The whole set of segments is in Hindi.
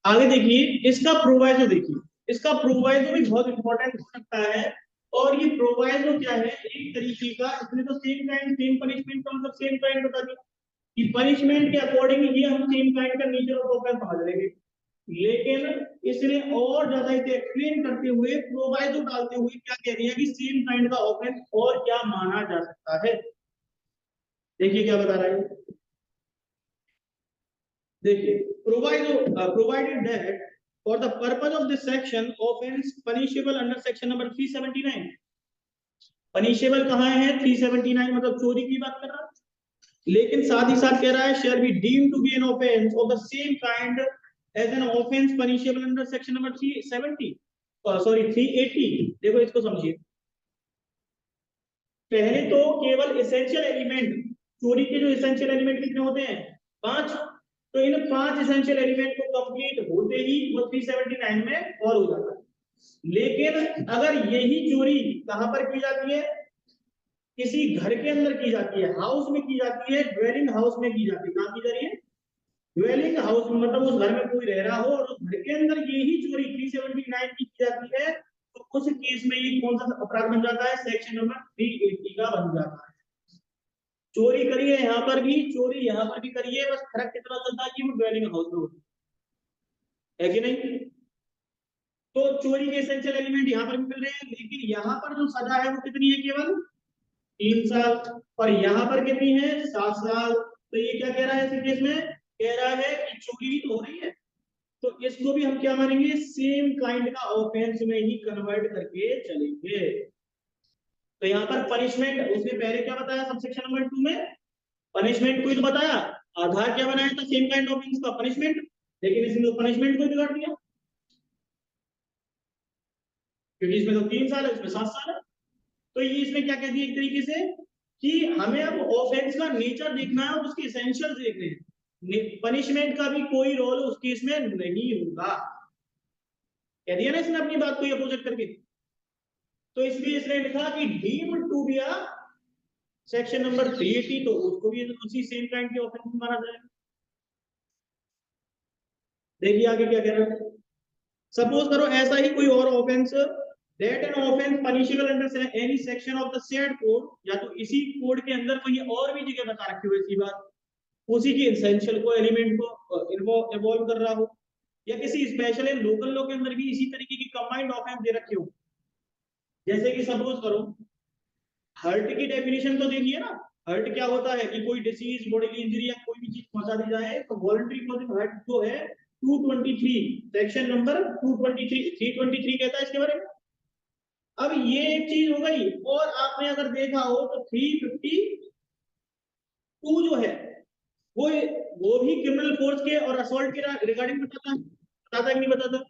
आगे देखिए इसका प्रोवाइजो, देखिए इसका प्रोवाइजो भी बहुत इंपॉर्टेंट हो सकता है। और ये प्रोवाइजो क्या है, एक तरीके का, इसमें तो सेम काइंड सेम पनिशमेंट का मतलब सेम काइंड बता दिया कि पनिशमेंट के अकॉर्डिंग ये हम सेम काइंड का नेचर ऑफ ऑफेंस समझ लेंगे। लेकिन इसने और ज्यादा इसे एक्सप्लेन करते हुए प्रोवाइजो डालते हुए क्या कह दिया कि सेम काइंड का ऑफेंस और क्या माना जा सकता है। देखिए क्या बता रहा है, देखिए provided that for the purpose of this section offence punishable under section number 379। Punishable कहाँ है, 379 मतलब चोरी की बात कर रहा है। लेकिन साथ ही साथ कह रहा है shall be deemed to be an offence of the same kind as an offence punishable under section number 370 sorry 380। देखो इसको समझिए, पहले तो केवल एसेंशियल एलिमेंट, चोरी के जो एसेंशियल एलिमेंट कितने होते हैं, 5। तो इन 5 एसेंशियल एलिमेंट को कंप्लीट होते ही वो 379 में फॉल हो जाता है। लेकिन अगर यही चोरी कहां पर की जाती है, किसी घर के अंदर की जाती है, हाउस में की जाती है, ड्वेलिंग हाउस में की जाती है, कहां की जा रही है, ड्वेलिंग हाउस में, मतलब उस घर में कोई रह रहा हो और उस घर के अंदर यही चोरी 379 की जाती है, तो उस केस में ये कौन सा अपराध बन जाता है, सेक्शन नंबर 380 का बन जाता है। चोरी करिए यहाँ पर भी, चोरी यहाँ पर भी करिए, बस फर्क कितना चलता है कि वो ड्वेलिंग हाउस में होती है कि नहीं। तो चोरी के एसेंशियल एलिमेंट यहाँ पर भी मिल रहे हैं, लेकिन यहाँ पर जो सजा है वो कितनी है, केवल 3 साल। और यहाँ पर कितनी है, 7 साल। तो ये क्या कह रहा है इस केस में, कह रहा है कि चोरी भी तो हो रही है, तो इसको भी हम क्या मानेंगे, सेम काइंड का ऑफेंस में ही कन्वर्ट करके चलेंगे। तो यहाँ पर पनिशमेंट उसने पहले क्या बताया सबसेक्शन नंबर 2 में, पनिशमेंट को ही तो बताया, आधार क्या बनाया था, सेम काइंड ऑफेंस का पनिशमेंट। लेकिन इसने तो पनिशमेंट को बिगाड़ दिया, क्योंकि इसमें तो 3 साल है, इसमें 7 साल है। तो ये इसमें क्या कह दिया एक तरीके से कि हमें अब ऑफेंस का नेचर देखना है और उसके एसेंशियल्स देखने हैं, पनिशमेंट का भी कोई रोल उस केस में नहीं होगा। कह दिया ना इसने अपनी बात को अपोजिट करके। तो इसलिए इसने लिखा कि deemed to be a section number 380, तो उसको भी उसी सेम काइंड के ऑफेंस में माना जाएगा। देखिए आगे क्या कह रहा है, सपोज करो ऐसा ही कोई और offence, that N offence punishable under any section of the said code, या तो इसी कोड के अंदर कोई और भी जगह बता रखी हो इसी बात, उसी की एसेंशियल को एलिमेंट को इन्वॉल्व कर रहा हो, या किसी स्पेशल लोकल लॉ के अंदर भी इसी तरीके की कंबाइंड ऑफेंस दे रखे हो। जैसे कि सपोज करो, हर्ट की डेफिनेशन तो देखिए ना, हर्ट क्या होता है कि कोई डिसीज, बॉडीली इंजरी या कोई भी चीज पहुंचा दी जाए, तो वॉलंटरी कॉजिंग हर्ट जो है 223 सेक्शन नंबर 223 323 कहता है इसके बारे में। अब ये एक चीज हो गई, और आपने अगर देखा हो तो 352 जो है वो वो भी क्रिमिनल फोर्स के और असॉल्ट के रिगार्डिंग बताता है कि नहीं बताता।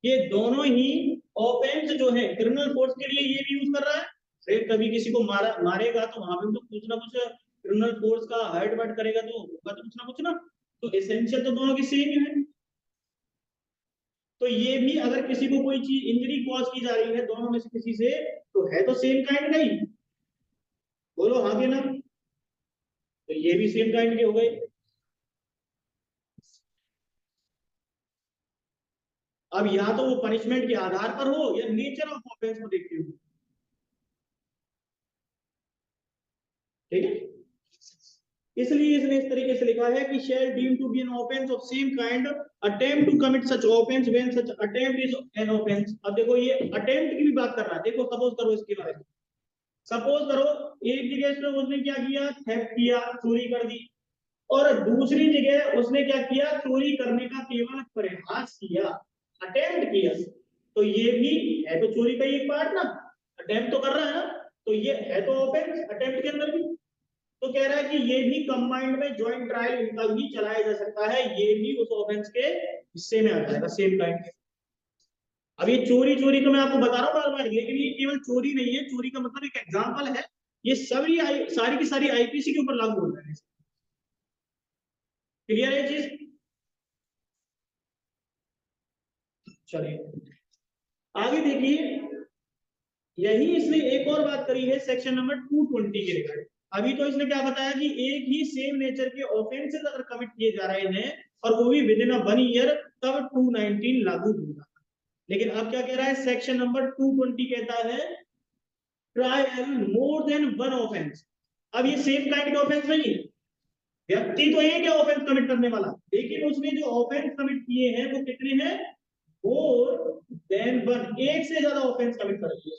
ये दोनों ही ऑफेंस जो है क्रिमिनल फोर्स के लिए ये भी यूज कर रहा है। फिर कभी किसी को मारेगा तो वहां पे तो कुछ ना कुछ क्रिमिनल फोर्स का हर्ट वर्ट करेगा, तो होगा तो कुछ ना कुछ ना। तो एसेंशियल तो दोनों की सेम ही है। तो ये भी अगर किसी को कोई चीज इंजरी कॉज की जा रही है दोनों में से किसी से, तो है तो सेम काइंड का ही, बोलो हाँ के ना। तो ये भी सेम काइंड के हो गए। अब या तो वो पनिशमेंट के आधार पर हो या नेचर ऑफ ऑफेंस को देखते हो, ठीक है। इसलिए इसने इस तरीके से लिखा है कि shall deemed to be an offence of same kind attempt to commit such offence when such attempt is an offence. अब देखो ये अटेम्प्ट की भी बात कर रहा है, देखो सपोज करो इसके बारे में, सपोज करो एक जगह से उसने क्या किया, थेफ्ट किया, चोरी कर दी, और दूसरी जगह उसने क्या किया, चोरी करने का केवल प्रयास किया, अटेम्प्ट किया। तो ये भी है तो चोरी का ही एक पार्ट ना, अटेम्प्ट तो कर रहा है ना, तो ये है तो ऑफेंस अटेम्प्ट के अंदर भी। तो कह रहा है कि ये भी कंबाइंड में जॉइंट ट्रायल इनका भी चलाया जा सकता है, ये भी उस ऑफेंस के हिस्से में आ जाएगा सेम काइंड के। अब ये चोरी चोरी तो मैं आपको बता रहा हूँ बार बार, लेकिन ये केवल चोरी नहीं है, चोरी का मतलब एक एग्जांपल है। ये सभी सारी की सारी आईपीसी के ऊपर लागू हो जाएगा। क्लियर है ये चीज, चलिए आगे देखिए। यही इसने एक और बात करी है सेक्शन नंबर 220 के रिगार्डिंग। अभी तो इसने क्या बताया कि एक ही सेम नेचर के ऑफेंसेस अगर कमिट किए जा रहे हैं और वो भी विद इन अ 1 ईयर, तब 219 लागू होगा। लेकिन अब क्या कह रहा है, सेक्शन नंबर 220 कहता है trial more than one offence. अब ये सेम काइंड ऑफेंस नहीं है, व्यक्ति तो एक है ऑफेंस कमिट करने वाला, लेकिन उसने जो ऑफेंस कमिट किए हैं वो कितने हैं, मोर देन वन, एक से ज्यादा ऑफेंस कमिट कर दिए।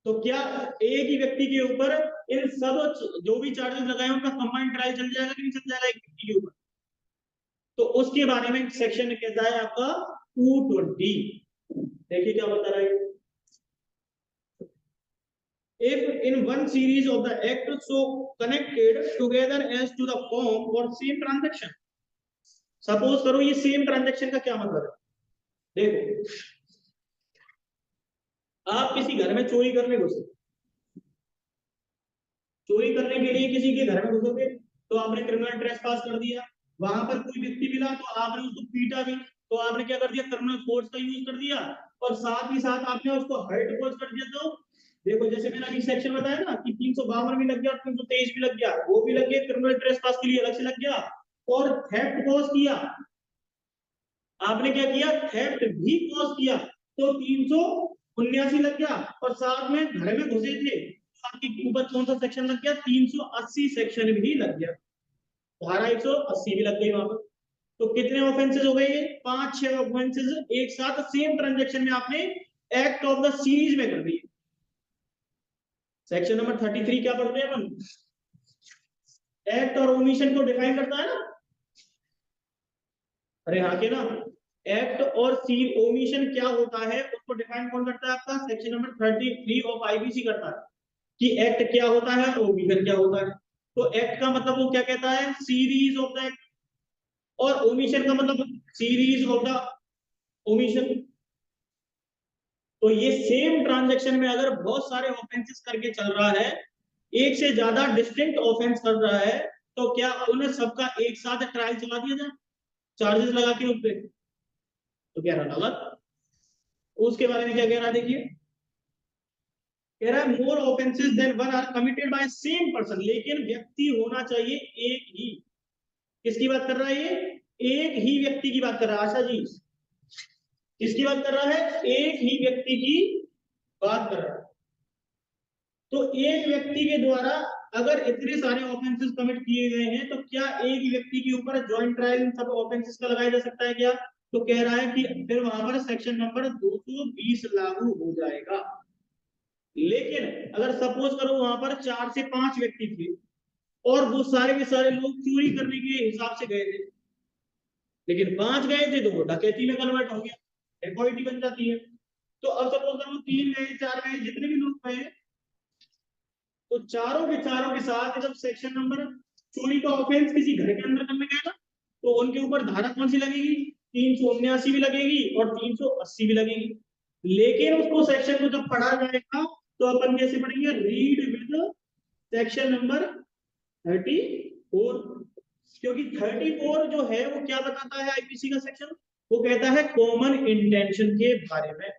तो क्या एक ही व्यक्ति के ऊपर इन सब जो भी चार्जेस लगाए उनका कंबाइंड ट्रायल चल जाएगा कि नहीं चल जाएगा एक व्यक्ति के ऊपर? तो उसके बारे में सेक्शन कहता है आपका 220। देखिए क्या बता रहा है, if in one series of the act so connected together as to the form or same transaction। Suppose करो ये सेम ट्रांजैक्शन का क्या मतलब है, देखो आप किसी घर में चोरी करने घुसे, चोरी करने के लिए किसी के घर में घुसोगे तो आपने क्रिमिनल ट्रेसपास कर दिया, वहां पर कोई व्यक्ति मिला तो आपने उसको पीटा भी, तो आपने क्या कर दिया, क्रिमिनल फोर्स का यूज कर दिया, और साथ ही साथ आपने उसको हर्ट कॉज कर दिया। तो देखो जैसे मैंने अभी सेक्शन बताया ना कि 352 भी लग गया और 323 भी लग गया, वो भी लग गया, क्रिमिनल ट्रेसपास के लिए अलग से लग गया, और थेफ्ट कॉज किया, आपने क्या किया, थेफ्ट भी कॉज किया, तो 379 लग गया, और साथ में घर में घुसे थे, आपके ऊपर कौन सा सेक्शन लग गया, 380 सेक्शन भी लग गया, धारा 180 भी लग गई वहां पर। तो कितने ऑफेंसेस हो गए, ये 5-6 ऑफेंसेस एक साथ सेम ट्रांजैक्शन में आपने एक्ट ऑफ द सीरीज में कर दिए। सेक्शन नंबर 33 क्या पढ़ते हैं अपन, एक्ट और ओमिशन को डिफाइन करता है ना, अरे हाँ के ना, एक्ट और सी ओमिशन क्या होता है उसको डिफाइन कौन करता है, आपका सेक्शन नंबर 33 ऑफ आईपीसी करता है कि एक्ट क्या होता है और ओमिशन क्या होता है। तो एक्ट का मतलब वो क्या कहता है, सीरीज ऑफ द एक्ट, और ओमिशन का मतलब सीरीज ऑफ द ओमिशन। तो ये सेम ट्रांजैक्शन में अगर बहुत सारे ऑफेंसेस करके चल रहा है, एक से ज्यादा डिस्टिंक्ट ऑफेंस कर रहा है, तो क्या उन्हें सबका एक साथ ट्रायल चला दिया जाए चार्जेस लगा के उस पर, तो क्या रहा गलत। उसके बारे में क्या कह रहा है, देखिए कह रहा है more offences than one are committed by same person, लेकिन व्यक्ति होना चाहिए एक ही। किसकी बात कर रहा है ये, एक ही व्यक्ति की बात कर रहा है आशा जी, किसकी बात कर रहा है, एक ही व्यक्ति की बात कर रहा है। तो एक व्यक्ति के द्वारा अगर इतने सारे ऑफेंसेस कमिट किए गए हैं, तो क्या एक ही व्यक्ति के ऊपर ज्वाइंट ट्रायल इन सब ऑफेंसेस का लगाया जा सकता है क्या, तो कह रहा है कि फिर वहां पर सेक्शन नंबर 220 लागू हो जाएगा। लेकिन अगर सपोज करो वहां पर 4 से 5 व्यक्ति थे और वो सारे के सारे लोग चोरी करने के हिसाब से गए थे, लेकिन 5 गए थे तो वो डकैती में कन्वर्ट हो गया, डेकोइटी बन जाती है। तो अब सपोज करो 3 गए 4 गए जितने भी लोग गए, तो चारों के साथ जब सेक्शन नंबर चोरी का ऑफेंस किसी घर के अंदर करने गए ना, तो उनके ऊपर धारा कौन सी लगेगी, 379 भी लगेगी और 380 भी लगेगी। लेकिन उसको सेक्शन को जब पढ़ा जाएगा तो अपन कैसे पढ़ेंगे, रीड विद सेक्शन नंबर 34, क्योंकि 34 जो है वो क्या बताता है आईपीसी का सेक्शन, वो कहता है कॉमन इंटेंशन के बारे में।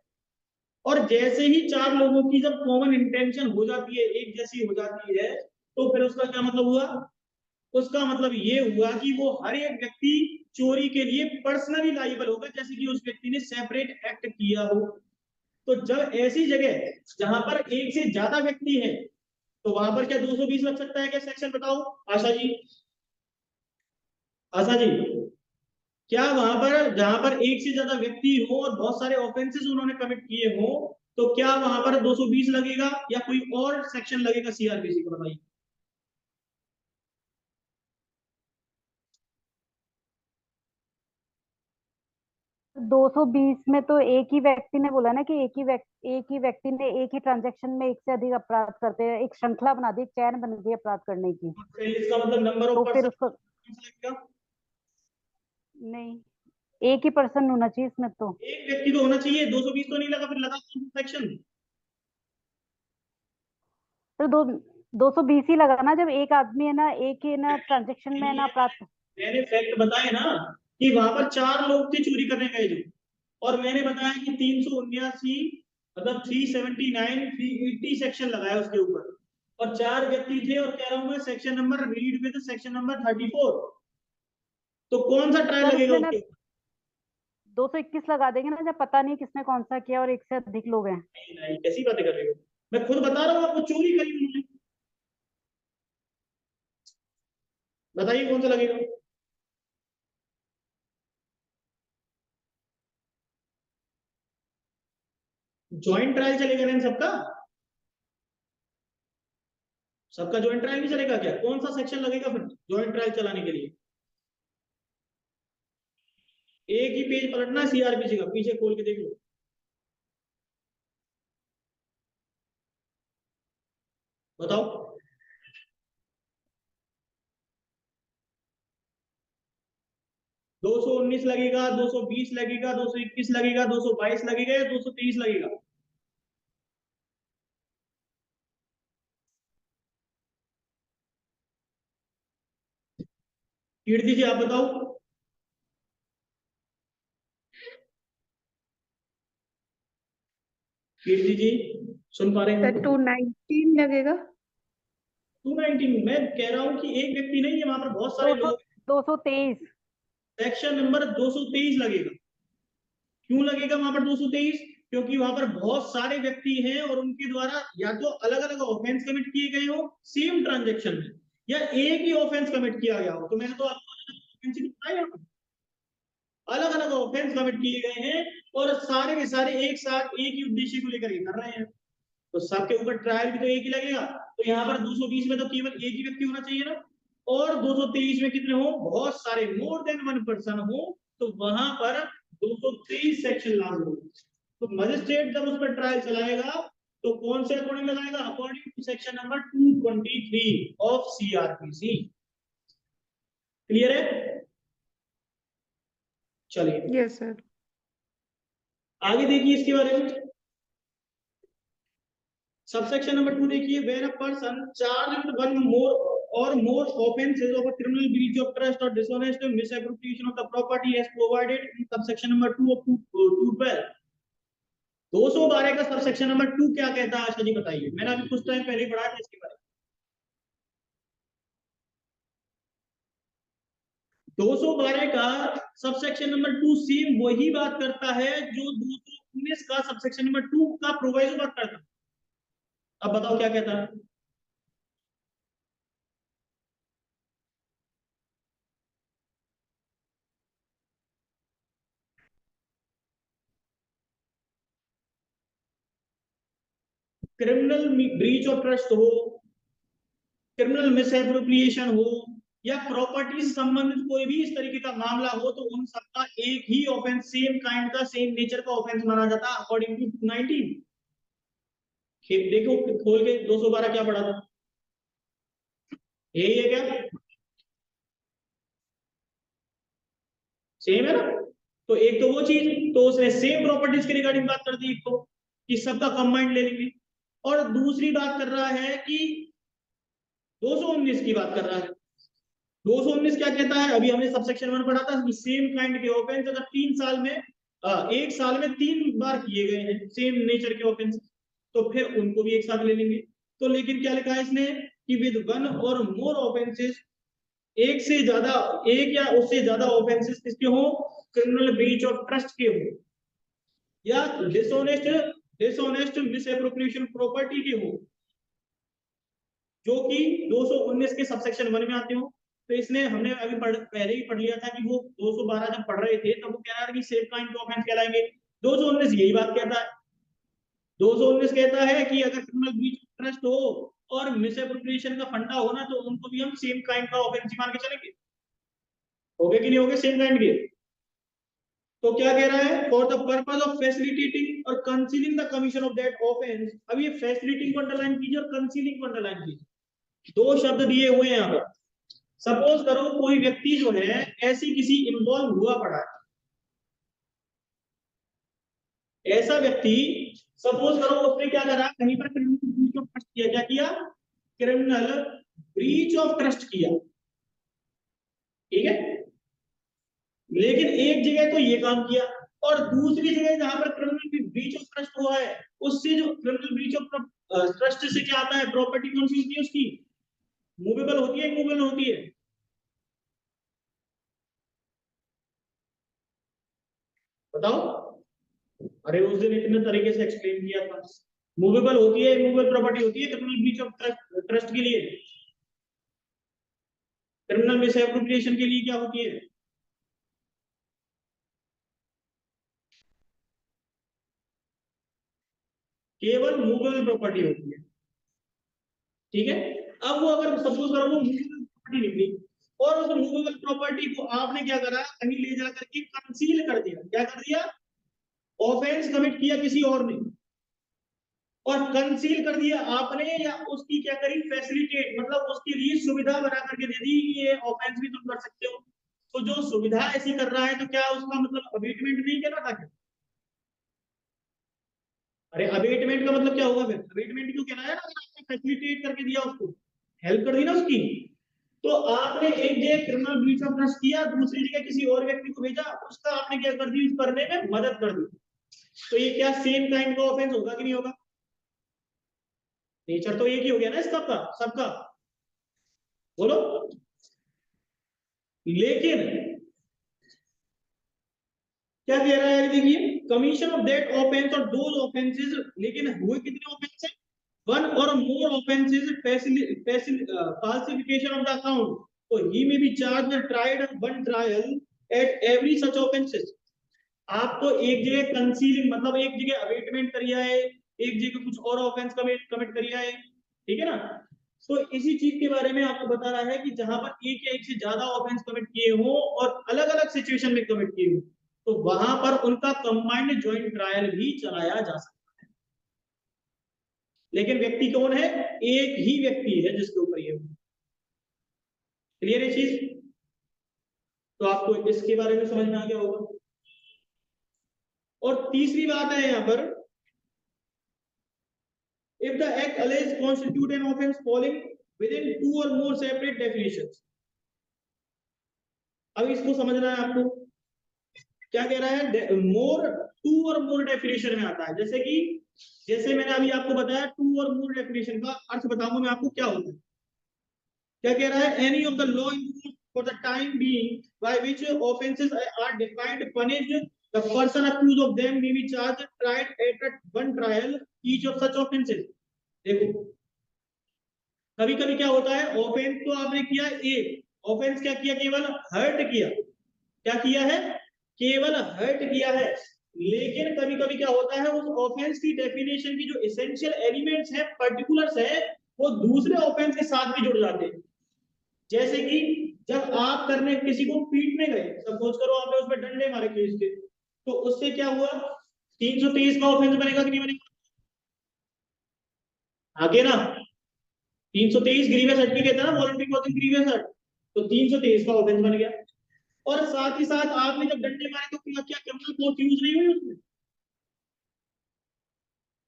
और जैसे ही 4 लोगों की जब कॉमन इंटेंशन हो जाती है, एक जैसी हो जाती है, तो फिर उसका क्या मतलब हुआ, उसका मतलब ये हुआ कि वो हर एक व्यक्ति चोरी के लिए पर्सनली लाइबल होगा, जैसे कि उस व्यक्ति ने सेपरेट एक्ट किया हो। तो जब ऐसी जगह जहां पर एक से ज्यादा व्यक्ति है, तो वहां पर क्या 220 लग सकता है क्या सेक्शन, बताओ आशा जी, आशा जी, क्या वहां पर जहां पर एक से ज्यादा व्यक्ति हो और बहुत सारे ऑफेंसेस उन्होंने कमिट किए हो, तो क्या वहां पर 220 लगेगा या कोई और सेक्शन लगेगा सीआरपीसी का, बताइए। 220 में तो एक ही व्यक्ति ने बोला ना कि एक ही व्यक्ति ने एक ही ट्रांजैक्शन में एक से अधिक अपराध करते हैं, एक श्रृंखला बना दी, चैन बन गई अपराध करने की। इसका मतलब नंबर तो ऑफ फिर पर्सन उसको लगेगा, नहीं, एक ही पर्सन होना चाहिए इसमें तो। एक व्यक्ति तो होना चाहिए, 220 तो नहीं लगा, फिर लगा कौन सा सेक्शन। तो 220 ही लगा ना, जब एक आदमी है ना, एक ही ना ट्रांजेक्शन में है ना अपराध। मैंने फैक्ट बताए ना कि वहां पर 4 लोग थे चोरी करने गए जो, और मैंने बताया कि 379 मतलब 379 380 सेक्शन लगाया उसके ऊपर, और 4 व्यक्ति थे, और कह रहा हूं मैं section number read with section number 34, तो कौन सा ट्रायल सर लगेगा उसमें ना उसके? 221 लगा देंगे ना, जब पता नहीं किसने कौन सा किया और एक से अधिक लोग हैं। नहीं नहीं, कैसी बातें कर रहे हो? मैं खुद बता रहा हूँ आपको, चोरी करी उन्होंने। बताइए कौन सा लगेगा? ज्वाइंट ट्रायल चलेगा ना इन सबका? सबका ज्वाइंट ट्रायल नहीं चलेगा क्या? कौन सा सेक्शन लगेगा फिर ज्वाइंट ट्रायल चलाने के लिए? एक ही पेज पलटना है सीआरपीसी का, पीछे खोल के देख लो। बताओ। 219 लगेगा, 220 लगेगा, 221 लगेगा, 222 लगेगा या 223 लगेगा? कीर्ति जी आप बताओ। कीर्ति जी सुन पा रहे हैं सर हमको? 219 लगेगा। 219? मैं कह रहा हूँ कि एक व्यक्ति नहीं है, वहां पर बहुत सारे 200, लोग। 223। सेक्शन नंबर 223 लगेगा। क्यों लगेगा वहां पर 223? क्योंकि वहां पर बहुत सारे व्यक्ति हैं और उनके द्वारा या तो अलग अलग ऑफेंस कमिट किए गए हो सेम ट्रांजेक्शन में, या एक ही ऑफेंस कमिट किया गया हो। तो मैंने तो आपको ऑफेंस ही बताया, अलग अलग ऑफेंस कमिट किए गए हैं और सारे के सारे एक साथ एक ही उद्देश्य को लेकर कर रहे हैं, तो सबके ऊपर ट्रायल भी तो एक ही लगेगा। तो यहाँ पर 220 में तो केवल एक ही व्यक्ति होना चाहिए ना, और 223 में कितने हो? बहुत सारे, मोर देन वन पर्सन हो, तो वहां पर 223 सेक्शन लागू होगा। तो मजिस्ट्रेट जब उस पर ट्रायल चलाएगा तो कौन से अकॉर्डिंग लगाएगा? According to section number 223 of CrPC. Clear है? चलिए यस सर। आगे देखिए इसके बारे में। सबसेक्शन नंबर 2 देखिए, when a person charged with one more or more offenses of a criminal breach of trust or dishonest misappropriation of the property as provided in subsection number 2 of 212। 212 का सबसेक्शन नंबर 2 क्या कहता है आशा जी बताइए? मैंने अभी कुछ टाइम पहले ही पढ़ा था इसके बारे में। 212 का सबसेक्शन नंबर 2 सेम वही बात करता है जो 219 का सबसेक्शन नंबर 2 का प्रोवाइजो बात करता है। अब बताओ क्या कहता है? क्रिमिनल ब्रीच ऑफ ट्रस्ट हो, क्रिमिनल मिसएप्रोप्रिएशन हो, या प्रॉपर्टी से संबंधित कोई भी इस तरीके का मामला हो, तो उन सबका एक ही ऑफेंस, सेम काइंड का, सेम नेचर का ऑफेंस माना जाता है अकॉर्डिंग टू 219। देखो खोल के 212 क्या पढ़ा था, यही है क्या? सेम है ना? तो एक तो वो चीज, तो उसने सेम प्रॉपर्टीज के रिगार्डिंग बात कर दी, एक तो कि सबका कंबाइंड ले लेंगे, और दूसरी बात कर रहा है कि 219 की बात कर रहा है। 219 क्या कहता है? अभी हमने सबसेक्शन 1 पढ़ा था, सेम काइंड के ऑफेंस अगर 3 साल में, एक साल में 3 बार किए गए हैं सेम नेचर के ऑफेंस, तो फिर उनको भी एक साथ ले लेंगे। तो लेकिन क्या लिखा है इसने कि विद वन और मोर ऑफेंसेस, एक से ज्यादा, एक या उससे ज्यादा ऑफेंसेस किसके हो? क्रिमिनल ब्रीच ऑफ ट्रस्ट के हो, या डिसऑनेस्ट डिसऑनेस्ट मिसएप्रोप्रिएशन प्रॉपर्टी के हो, जो कि 219 के सबसेक्शन 1 में आते हो। तो इसने, हमने अभी पहले ही पढ़ लिया था कि वो 212 जब पढ़ रहे थे तब वो कह रहा था कि सेम काइंड के ऑफेंस कहलाएंगे। 219 यही बात कहता है। 219 कहता है कि अगर क्रिमिनल ब्रीच ऑफ ट्रस्ट हो और मिसएप्रोप्रिएशन का फंडा हो ना, तो उनको भी हम सेम काइंड का ऑफेंस मान के चलेंगे। हो गए कि नहीं हो गए सेम काइंड के? तो क्या कह रहा है? For the purpose of facilitating और concealing the commission of that offence. अब ये फैसिलिटिंग को अंडरलाइन कीजिए और कंसीलिंग को अंडरलाइन कीजिए, दो शब्द दिए हुए हैं यहाँ पर। सपोज करो कोई व्यक्ति जो है ऐसी किसी इन्वॉल्व हुआ पड़ा है, ऐसा व्यक्ति सपोज करो उसने क्या करा, कहीं पर क्रिमिनल ब्रीच ऑफ ट्रस्ट किया। क्या किया? क्रिमिनल ब्रीच ऑफ ट्रस्ट किया, ठीक है। लेकिन एक जगह तो ये काम किया, और दूसरी जगह जहां पर क्रिमिनल ब्रीच ऑफ ट्रस्ट हुआ है, उससे जो क्रिमिनल ब्रीच ऑफ ट्रस्ट से क्या आता है? प्रॉपर्टी कौन सी होती है उसकी? मूवेबल होती है, इमूवेबल होती है? बताओ। अरे उस दिन इतने तरीके से एक्सप्लेन किया था। मूवेबल होती है, मूवेबल प्रॉपर्टी होती है क्रिमिनल ब्रीच ऑफ ट्रस्ट के लिए, क्रिमिनल मिसएप्रोप्रिएशन के लिए क्या होती है? केवल मूवेबल प्रॉपर्टी होती है, ठीक है। अब वो अगर सपोज करो वो मूवेबल प्रॉपर्टी निकली और उस मूवेबल प्रॉपर्टी को आपने क्या करा, कहीं ले जाकर के कंसील कर दिया। क्या कर दिया? ऑफेंस कमिट किया किसी और ने और कंसील कर दिया आपने, या उसकी क्या करी, फैसिलिटेट, मतलब उसके लिए सुविधा बना करके दे दी कि ये ऑफेंस भी तुम कर सकते हो। तो जो सुविधा ऐसी कर रहा है तो क्या उसका मतलब अबेटमेंट नहीं कहना था क्या? अरे अबेटमेंट का मतलब क्या होगा फिर? अबेटमेंट क्यों कहना है ना, अगर आपने फैसिलिटेट करके दिया, उसको हेल्प कर दी ना उसकी। तो आपने एक जगह क्रिमिनल ब्रीच ऑफ ट्रस्ट किया, दूसरी जगह किसी और व्यक्ति को भेजा, उसका आपने क्या कर दी, उस करने में मदद कर दी। तो ये क्या सेम काइंड का ऑफेंस होगा कि नहीं होगा? नेचर तो एक ही हो गया ना इसका, सबका। बोलो। लेकिन क्या कह रहा है, देखिए, कमीशन ऑफ दैट ऑफेंस और दोज ऑफेंसेस, लेकिन हुए कितने ऑफेंस है? वन और मोर offences, falsification of the account, so he may be charged and tried one trial at every such offenses। आप तो एक जगह कंसीलिंग मतलब एक जगह अवेटमेंट करिया है, एक जगह कुछ और ऑफेंस कमिट करिया है, ठीक है ना। तो इसी चीज के बारे में आपको बता रहा है कि जहां पर एक या एक से ज्यादा ऑफेंस कमिट किए हो और अलग अलग सिचुएशन में कमिट किए हो, तो वहां पर उनका कंबाइंड ज्वाइंट ट्रायल भी चलाया जा सकता है। लेकिन व्यक्ति कौन है? एक ही व्यक्ति है जिसके ऊपर ये। क्लियर है चीज? तो आपको इसके बारे में समझ में आ गया होगा। और तीसरी बात है यहां पर, if the act alleged constitute an offense falling within two or more separate definitions। अब इसको समझना है आपको। क्या कह रहा है? मोर, टू और मोर डेफिनेशन में आता है। जैसे मैंने अभी आपको बताया, टू और मोर डेफिनेशन का अर्थ बताऊंगा मैं आपको क्या होता है। क्या कह रहा है? Any of the law for the time being by which offences are defined punished the person accused of them may be charged tried at one trial each of such offences. देखो, कभी कभी क्या होता है, ऑफेंस तो आपने किया एक ऑफेंस, क्या किया? केवल हर्ट किया। क्या किया है? केवल हर्ट किया है। लेकिन कभी कभी क्या होता है, उस ऑफेंस की डेफिनेशन की जो एसेंशियल एलिमेंट्स है, पर्टिकुलर्स है, वो दूसरे ऑफेंस के साथ भी जुड़ जाते हैं। जैसे कि जब आप करने किसी को पीटने गए, सपोज करो आपने उस पर डंडे मारे केस के, तो उससे क्या हुआ? 323 का ऑफेंस बनेगा कि नहीं बनेगा? आगे ना, 323 ग्रीवियस एक्ट कहता है ना, वॉलंटरी कॉजिंग ग्रीवियस एक्ट। तो 323 का ऑफेंस बन गया। और साथ ही साथ आपने जब डंडे मारे तो क्या क्रिमिनल फोर्स यूज नहीं हुई उसमें?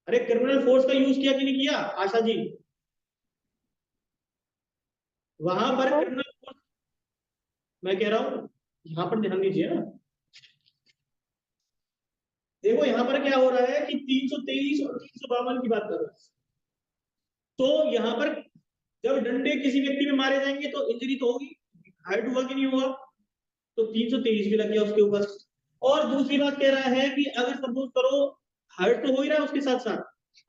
अरे क्रिमिनल फोर्स का यूज किया कि नहीं किया आशा जी? वहां पर क्रिमिनल फोर्स, मैं कह रहा हूं, यहां पर ध्यान दीजिए ना। देखो यहां पर क्या हो रहा है कि 323 और 352 की बात कर रहा है। तो यहां पर जब डंडे किसी व्यक्ति में मारे जाएंगे तो इंजरी तो होगी, हर्ट हुआ कि नहीं हुआ? तो 323 भी लग गया उसके ऊपर। और दूसरी बात कह रहा है कि अगर सपोज करो हर्ट तो हो ही रहा है उसके साथ साथ,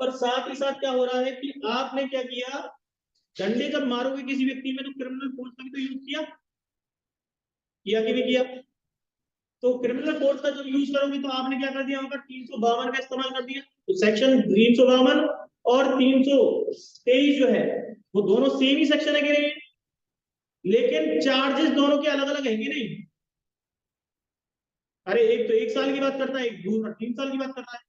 पर साथ ही साथ क्या हो रहा है कि आपने क्या किया, डंडे जब मारोगे किसी व्यक्ति में तो क्रिमिनल फोर्स का भी तो यूज किया कि नहीं किया? तो क्रिमिनल फोर्स का जब यूज करोगे तो आपने क्या कर दिया होगा? 352 का इस्तेमाल कर दिया। तो सेक्शन 352 और 323 जो है वो दोनों सेम ही सेक्शन है कि नहीं? लेकिन चार्जेस दोनों के अलग अलग है कि नहीं? अरे एक तो 1 साल की बात करता है, एक दूसरा 3 साल की बात करता है,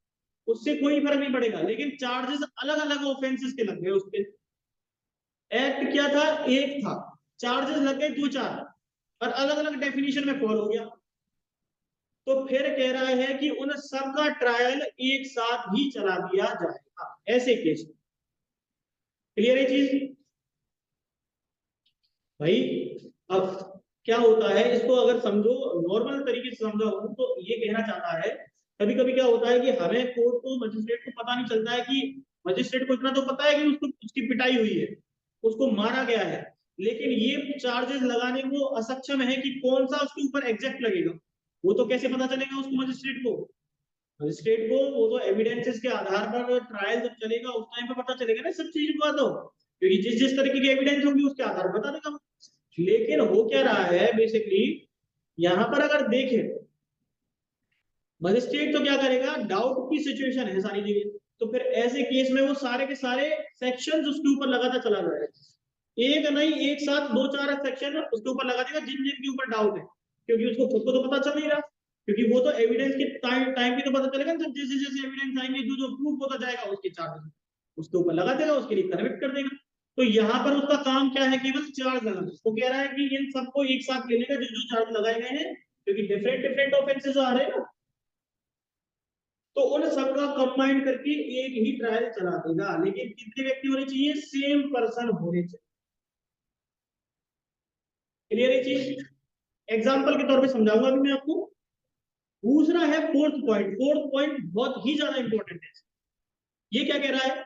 उससे कोई फर्क नहीं पड़ेगा, लेकिन चार्जेस अलग अलग ऑफेंसेस के लग गए उसके। एक्ट क्या था? एक था, चार्जेस लग गए दो चार, और अलग अलग डेफिनेशन में फॉल हो गया। तो फिर कह रहा है कि उन सबका ट्रायल एक साथ ही चला दिया जाएगा ऐसे केस में। क्लियर है चीज भाई? अब क्या होता है, इसको अगर समझो, नॉर्मल तरीके से समझाऊं तो ये कहना चाहता है, कभी कभी क्या होता है कि हमें कोर्ट को, मजिस्ट्रेट को पता नहीं चलता है कि, मजिस्ट्रेट को इतना तो पता है कि उसको उसकी पिटाई हुई है, उसको मारा गया है, लेकिन ये चार्जेस लगाने को असक्षम है कि कौन सा उसके ऊपर एग्जैक्ट लगेगा। वो तो कैसे पता चलेगा उसको मजिस्ट्रेट को? मजिस्ट्रेट को वो तो एविडेंसेस के आधार पर ट्रायल जब चलेगा उस टाइम पे पता चलेगा ना सब चीज का, तो क्योंकि जिस जिस तरीके की एविडेंस होगी उसके आधार पर बता देगा। लेकिन हो क्या रहा है बेसिकली, यहाँ पर अगर देखें मजिस्ट्रेट तो क्या करेगा, डाउट की सिचुएशन है सारी जगह, तो फिर ऐसे केस में वो सारे के सारे सेक्शंस उसके ऊपर लगाता चला जाएगा, एक नहीं एक साथ दो चार सेक्शन उसके ऊपर लगा देगा जिन जिन के ऊपर डाउट है, क्योंकि उसको खुद को तो पता चल नहीं रहा, क्योंकि वो तो एविडेंस के टाइम पे तो पता चलेगा जब जैसे जैसे एविडेंस आएंगे जो जो प्रूफ होता जाएगा उसके चार्जेस उसके ऊपर लगा देगा, उसके लिए कन्विक्ट कर देगा। तो यहाँ पर उसका काम क्या है, केवल चार्ज लगाना। वो कह रहा है कि इन सबको एक साथ ले लेगा जो जो चार्ज लगाए गए हैं, क्योंकि डिफरेंट डिफरेंट ऑफेंसेस आ रहे हैं ना, तो उन सबका कंबाइन करके एक ही ट्रायल चला देगा। लेकिन कितने व्यक्ति होने चाहिए, सेम पर्सन होने चाहिए। क्लियर है चीज? एग्जाम्पल के तौर पे समझाऊंगा अभी मैं आपको। दूसरा है फोर्थ पॉइंट। फोर्थ पॉइंट बहुत ही ज्यादा इंपॉर्टेंट है। ये क्या कह रहा है,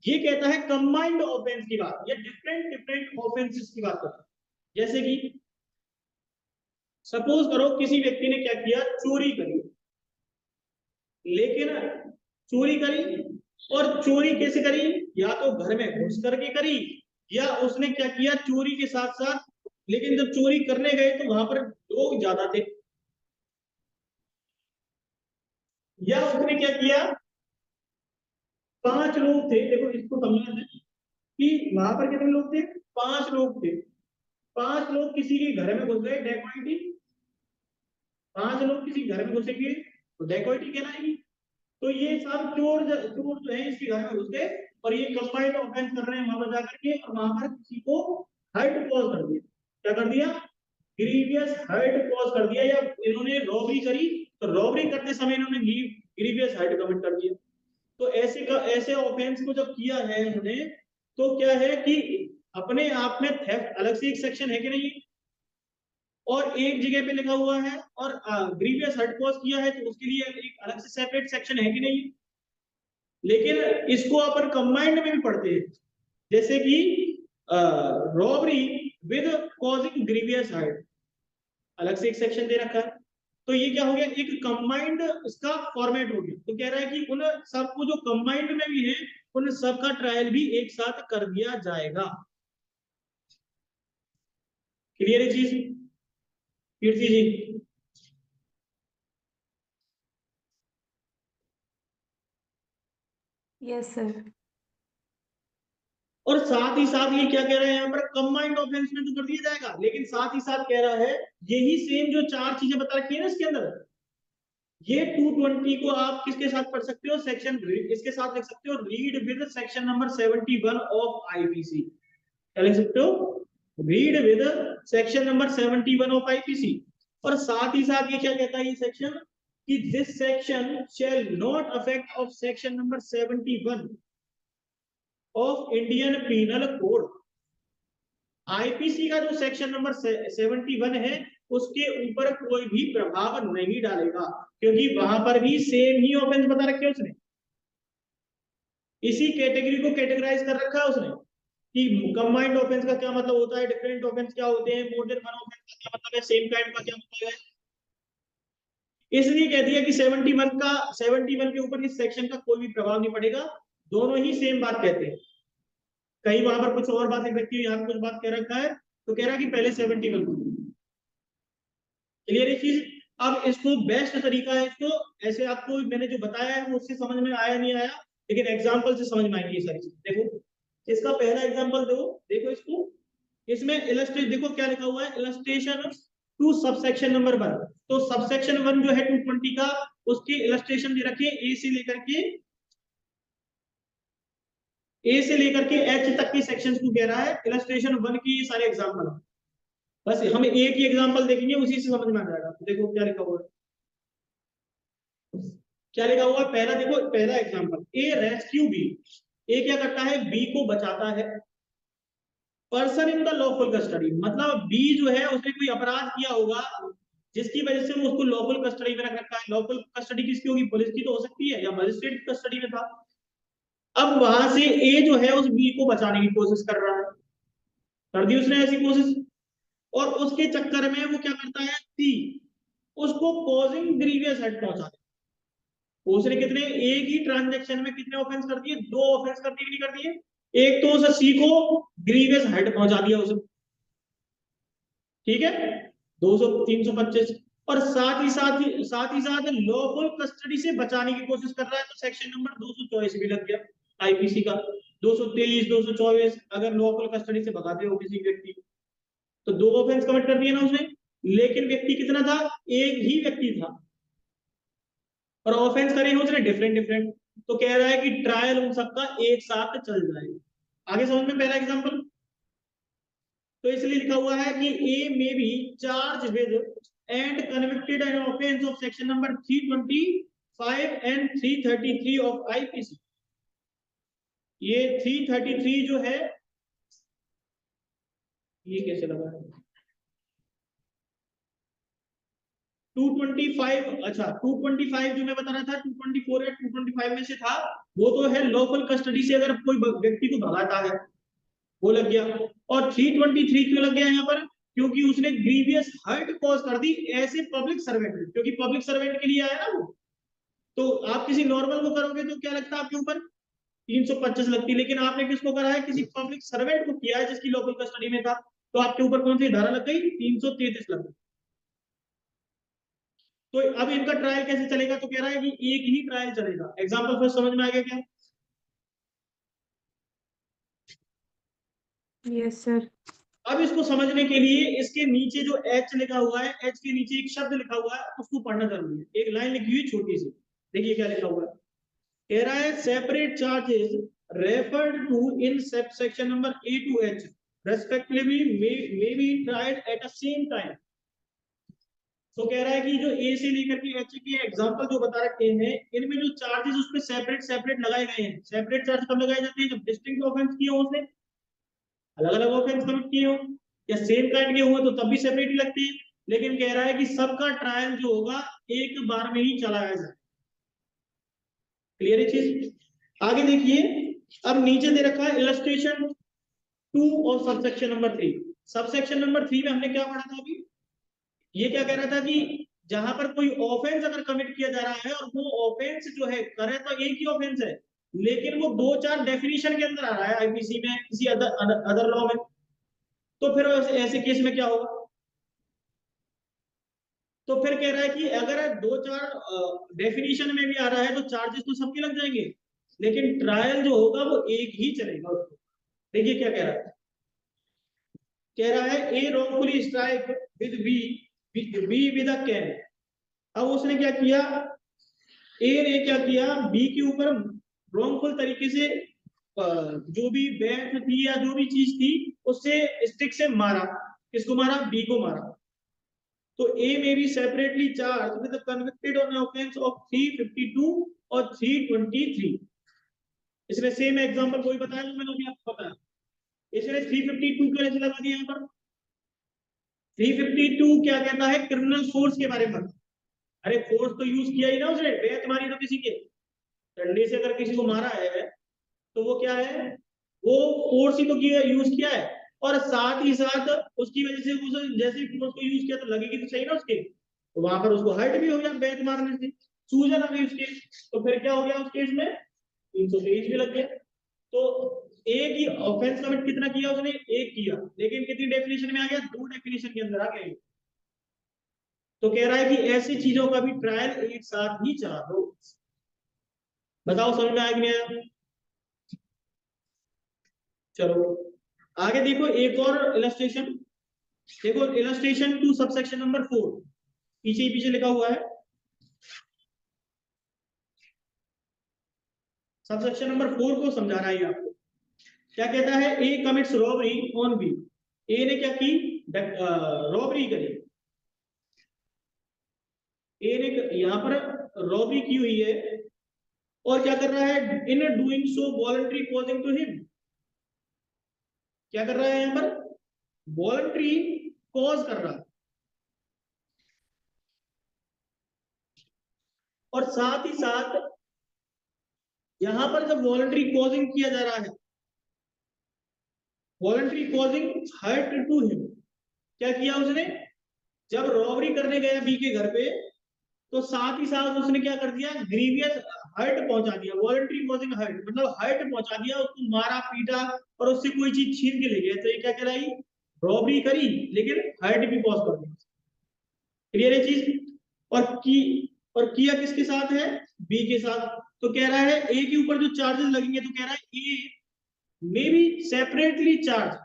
ये कहता है कंबाइंड ऑफेंस की बात, या डिफरेंट डिफरेंट ऑफेंसेस की बात करता है। जैसे कि सपोज करो किसी व्यक्ति ने क्या किया, चोरी करी, लेकिन चोरी करी और चोरी कैसे करी, या तो घर में घुस करके करी, या उसने क्या किया चोरी के साथ साथ, लेकिन जब चोरी करने गए तो वहां पर लोग ज्यादा थे, या उसने क्या किया, 5 लोग थे, देखो इसको समझना है कि वहां पर कितने लोग थे, 5 लोग थे। 5 लोग किसी के घर में घुस गए, डेकोइटी। 5 लोग किसी घर में घुसेंगे तो डेकोइटी कहलाएगी। तो ये सब चोर जो है इसके घर में घुस गए और ये कंबाइंड ऑफेंस कर रहे हैं वहां पर जाकर के, और वहां पर किसी को हर्ट कॉज कर दिया। क्या कर दिया, ग्रीवियस हर्ट कॉज कर दिया, या इन्होंने रॉबरी करी तो रॉबरी करते समय इन्होंने ग्रीवियस हर्ट कमिट कर दिया। तो ऐसे ऑफेंस को जब किया है इन्होंने, तो क्या है कि अपने आप में थेफ्ट अलग से एक सेक्शन है कि नहीं, और एक जगह पे लिखा हुआ है, और ग्रीवियस हर्ट कॉज किया है तो उसके लिए एक अलग से सेपरेट सेक्शन है कि नहीं। लेकिन इसको अपन कंबाइंड में भी पढ़ते हैं, जैसे कि robbery with causing grievous hurt, अलग से एक सेक्शन दे रखा है। तो ये क्या हो गया, एक कंबाइंड इसका फॉर्मेट हो गया। तो कह रहा है कि उन सबको जो कंबाइंड में भी है उन सब का ट्रायल भी एक साथ कर दिया जाएगा। क्लियर है चीज कीर्ति जी? Yes sir. और साथ ही साथ ये क्या कह रहा है यहाँ पर, कंबाइंड ऑफेंस में तो कर दिया जाएगा, लेकिन साथ ही साथ कह रहा है यही सेम जो 4 चीजें बता रखी है ना इसके अंदर, ये 220 को आप किसके साथ पढ़ सकते हो, सेक्शन इसके साथ लिख सकते हो, read with section number 71 of IPC. क्या लिख सकते हो, read with section number 71 of IPC. और साथ ही साथ ये क्या कहता है ये सेक्शन, कि this section shall not affect of section number 71 of Indian Penal Code. IPC का जो सेक्शन नंबर 71 है उसके ऊपर कोई भी प्रभाव नहीं डालेगा, क्योंकि वहां पर भी सेम ही ऑफेंस बता रखे हैं उसने, इसी कैटेगरी को कैटेगराइज कर रखा है उसने, कि कंबाइंड ऑफेंस का क्या मतलब होता है, डिफरेंट ऑफेंस क्या होते हैं, मोर देन वन ऑफेंस का क्या मतलब है, सेम काइंड का क्या मतलब है। इसलिए कह दिया कि 71 के ऊपर इस सेक्शन का कोई भी प्रभाव नहीं पड़ेगा, दोनों ही सेम बात कहते हैं। कहीं वहां पर कुछ और बात लिख रखी है, यहाँ कुछ बात कह रखा है, तो कह रहा है कि पहले 71। क्लियर है चीज? अब इसको बेस्ट तरीका है, इसको ऐसे आपको मैंने जो बताया है वो उससे समझ में आया नहीं आया, लेकिन एग्जांपल से समझ में आएगी ये सारी चीज। देखो इसका पहला एग्जांपल दो, देखो इसको, इसमें इलस्ट्रेट देखो क्या लिखा हुआ है, इलस्ट्रेशन टू सबसेक्शन नंबर 1। तो सबसेक्शन 1 जो है 220 का, उसकी इलस्ट्रेशन दे रखी है ए से लेकर के एच तक की सेक्शंस को कह रहा है इलस्ट्रेशन 1 की, ये सारे एग्जांपल। बस हम एक ही एग्जांपल देखेंगे उसी से समझ में आ जाएगा। देखो क्या लिखा हुआ है, क्या लिखा हुआ है, पहला देखो, पहला एग्जांपल, ए रेस्क्यू बी। ए क्या करता है, बी को बचाता है। Person in the lawful custody, मतलब बी जो है उसने कोई अपराध किया होगा जिसकी वजह से वो उसको लॉफुल कस्टडी में रख रखा है। लॉफुल कस्टडी किसकी होगी, पुलिस की तो हो सकती है, या मजिस्ट्रेट कस्टडी में था। अब वहां से ए जो है उस बी को बचाने की कोशिश कर रहा है, कर दी उसने ऐसी कोशिश, और उसके चक्कर में वो क्या करता है, सी उसको कॉजिंग ग्रीवियस हर्ट पहुंचा दे। उसने कितने, एक ही ट्रांजेक्शन में कितने ऑफेंस कर दिए, 2 ऑफेंस कर दिए कि नहीं कर दिए। एक तो उसे सी को ग्रीवियस हर्ट पहुंचा दिया उसे, ठीक है, 200 325, और साथ ही साथ लॉफुल कस्टडी से बचाने की कोशिश कर रहा है, तो सेक्शन नंबर 224 भी लग गया आईपीसी का, 223 224, अगर लॉफुल कस्टडी से भगाते हो किसी व्यक्ति को, तो 2 ऑफेंस कमिट कर दिए ना उसने। लेकिन व्यक्ति कितना था, एक ही व्यक्ति था, और ऑफेंस करे हैं उसने डिफरेंट डिफरेंट, तो कह रहा है कि ट्रायल उन सबका एक साथ चल जाएगा। आगे समझ में, पहला एग्जांपल, तो इसलिए लिखा हुआ है कि ए में B charge with and convicted N offence of section number 325 and 333 of IPC. ये 333 जो है, ये कैसे लगा है 225, अच्छा 225 जो मैं बता रहा था, 224 या 225 में से था, वो तो है लॉफुल कस्टडी से अगर कोई व्यक्ति को भगाता है, वो लग गया। और 323 क्यों लग गया यहाँ पर, क्योंकि उसने ग्रीवियस हर्ट कॉज कर दी ऐसे पब्लिक सर्वेंट, क्योंकि पब्लिक सर्वेंट के लिए आया ना वो। तो आप किसी नॉर्मल को करोगे तो क्या लगता है आपके ऊपर, 325 लगती, लेकिन आपने किसको करा है, किसी पब्लिक सर्वेंट को किया है जिसकी लोकल कस्टडी में था, तो आपके ऊपर कौन सी धारा लग गई, 333 लग गई। तो अब इनका ट्रायल कैसे चलेगा, तो कह रहा है कि एक ही ट्रायल चलेगा। एग्जांपल फर्स्ट समझ में आ गया क्या? Yes sir. अब इसको समझने के लिए इसके नीचे जो एच लिखा हुआ है, एच के नीचे एक शब्द लिखा हुआ है, उसको पढ़ना जरूरी है। एक लाइन लिखी हुई छोटी सी, देखिए क्या लिखा हुआ है। कह रहा है separate charges referred to in section number A to H respectively may be tried at a same time. तो कह रहा है कि जो ए से लेकर के एच के एग्जांपल जो बता रखे हैं, इनमें जो चार्जेस उस पे सेपरेट सेपरेट लगाए गए हैं। सेपरेट चार्ज कब लगाए जाते हैं, जब डिस्टिंक्ट ऑफेंस किए हो उसने, अलग अलग ऑफेंस कमिट किए हो, या सेम काइंड के हुए तो तब भी सेपरेट ही लगते हैं। लेकिन कह रहा है कि सबका ट्रायल जो होगा एक बार में ही चलाया जाए। क्लियर है चीज? आगे देखिए, अब नीचे दे रखा है इलस्ट्रेशन 2 और सबसेक्शन नंबर 3। सबसेक्शन नंबर 3 में हमने क्या पढ़ा था अभी, ये क्या कह रहा था कि जहां पर कोई ऑफेंस अगर कमिट किया जा रहा है, और वो ऑफेंस जो है करे तो एक ही ऑफेंस है, लेकिन वो 2-4 डेफिनेशन के अंदर आ रहा है आईपीसी में, किसी अदर लॉ में, तो फिर ऐसे केस में क्या होगा। तो फिर कह रहा है कि अगर 2-4 डेफिनेशन में भी आ रहा है तो चार्जेस तो सबके लग जाएंगे, लेकिन ट्रायल जो होगा वो एक ही चलेगा उसको। देखिए क्या कह रहा है, कह रहा है A wrongfully strike with B with a cane. अब उसने क्या किया, ए ने क्या किया, बी के ऊपर रॉन्गफुल तरीके से जो भी बैट थी या जो भी चीज थी उससे स्टिक से मारा। किसको मारा, बी को मारा। तो ए में B separately charge with convicted on offence of 352 और 323। इसमें सेम एग्जांपल कोई बताया जो मैंने अभी आपको बताया। इसने 352 का ऐसे लगा दिया यहाँ पर। 352 क्या कहता है, क्रिमिनल फोर्स के बारे में। अरे फोर्स तो यूज किया ही ना उसने, बेत मारी तो किसी के डंडे से अगर किसी को मारा है तो वो क्या है, वो फोर्स ही तो किया, यूज किया है। और साथ ही साथ उसकी वजह से उस जैसे फोर्स को यूज किया तो लगेगी तो सही ना उसके, तो वहां पर उसको हर्ट भी हो गया बेत मारने से, सूजन आ गई उसके, तो फिर क्या हो गया उस केस में 323 भी लग गया। तो एक ही ऑफेंस कमिट कितना किया उसने, एक किया, लेकिन कितनी डेफिनेशन में आ गया, 2 डेफिनेशन के अंदर आ गया। तो कह रहा है कि ऐसी चीजों का भी ट्रायल एक साथ ही चला दो। बताओ समझ में आया कि नहीं आया? चलो आगे देखो एक और इलस्ट्रेशन। देखो इलस्ट्रेशन टू सबसेक्शन नंबर 4, पीछे ही पीछे लिखा हुआ है। सबसेक्शन नंबर 4 को समझा रहा है आपको। क्या कहता है, ए कमिट्स रॉबरी ऑन बी। ए ने क्या की, रॉबरी करी। ए ने यहां पर रॉबरी की हुई है, और क्या कर रहा है, in doing so voluntary causing to him. क्या कर रहा है यहां पर, वॉलंटरी कॉज कर रहा है। और साथ ही साथ यहां पर जब वॉलंटरी कॉजिंग किया जा रहा है, voluntary causing hurt to him, क्या किया उसने, जब रॉबरी करने गया बी के घर पे, तो साथ ही साथ उसने क्या कर दिया, ग्रीवियस हर्ट पहुंचा दिया, वॉलंटरी कॉजिंग हर्ट, मतलब हर्ट पहुंचा दिया, उसको मारा पीटा और उससे कोई चीज छीन के ले गया, तो ये क्या कहलाई, रॉबरी करी लेकिन हर्ट भी कॉज कर दिया। क्लियर है चीज। और किया किसके साथ है, बी के साथ। तो कह रहा है ए के ऊपर जो चार्जेस लगेंगे, तो कह रहा है A may B separately charge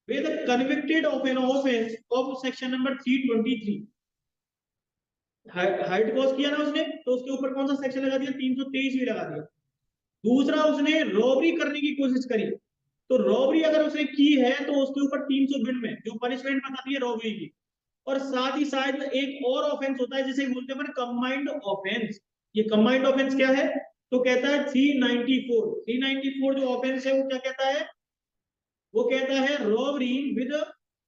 with convicted of an offense of section number 323। हाइट कॉज किया ना उसने, तो उसके ऊपर कौन सा सेक्शन लगा दिया, 323 भी लगा दिया। दूसरा, उसने रॉबरी करने की कोशिश करी, तो रॉबरी अगर उसने की है तो उसके ऊपर 300 बिन में जो पनिशमेंट बताती है रॉबरी की। और साथ ही साथ एक और ऑफेंस होता है जिसे बोलते हैं कंबाइंड ऑफेंस। ये कंबाइंड ऑफेंस क्या है, तो कहता है 394 जो ऑफेंस है वो क्या कहता है, वो कहता है robbery with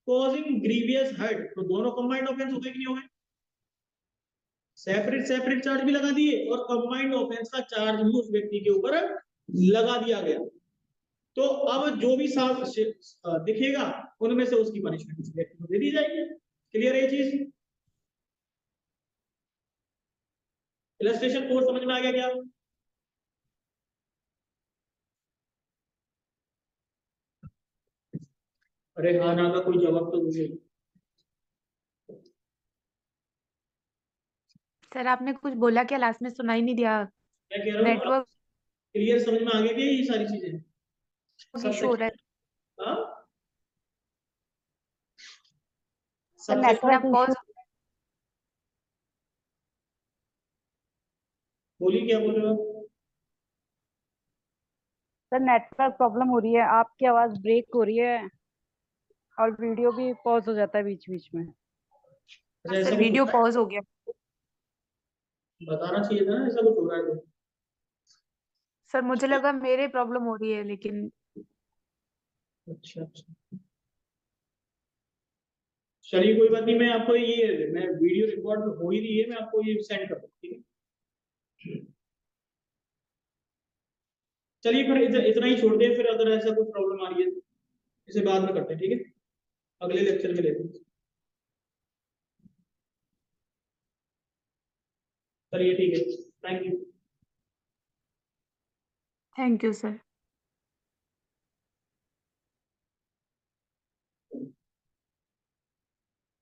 causing grievous hurt. तो दोनों कंबाइंड ऑफेंस हो गए कि नहीं हो गए, सेपरेट सेपरेट चार्ज भी लगा दिए और कंबाइंड ऑफेंस का चार्ज भी उस व्यक्ति के ऊपर लगा दिया गया। तो अब जो भी साफ दिखेगा उनमें से उसकी पनिशमेंट उस व्यक्ति को दे दी जाएगी। क्लियर है ये चीज, इलस्ट्रेशन कोड समझ में आ गया क्या? अरे हाँ ना का कोई जवाब तो मुझे। सर आपने कुछ बोला क्या, लास्ट में सुनाई नहीं दिया। मैं कह रहा हूँ नेटवर्क क्लियर समझ में आ गया क्या ये सारी चीजें, इशू हो रहा है। हाँ सर सबसे नेटवर्क पॉज इशू, बोली क्या बोल रहे हो? सर नेटवर्क प्रॉब्लम हो रही है, आपकी आवाज ब्रेक हो रही है और वीडियो भी पॉज हो जाता है बीच बीच में। अच्छा ऐसा सर कुछ वीडियो होता है, पॉज हो गया। बताना चाहिए था ना ऐसा कुछ हो रहा है तो। सर मुझे लगा मेरे प्रॉब्लम हो रही है, लेकिन अच्छा अच्छा, चलिए कोई बात नहीं, मैं आपको ये, मैं वीडियो रिकॉर्ड हो ही रही है, मैं आपको ये सेंड कर दूँ, ठीक है। चलिए फिर इतना ही छोड़ते हैं, फिर अगर ऐसा कुछ प्रॉब्लम आ रही है तो इसे बाद में करते हैं, ठीक है, अगले लेक्चर में लेते हैं। चलिए ठीक है, thank you. Thank you sir.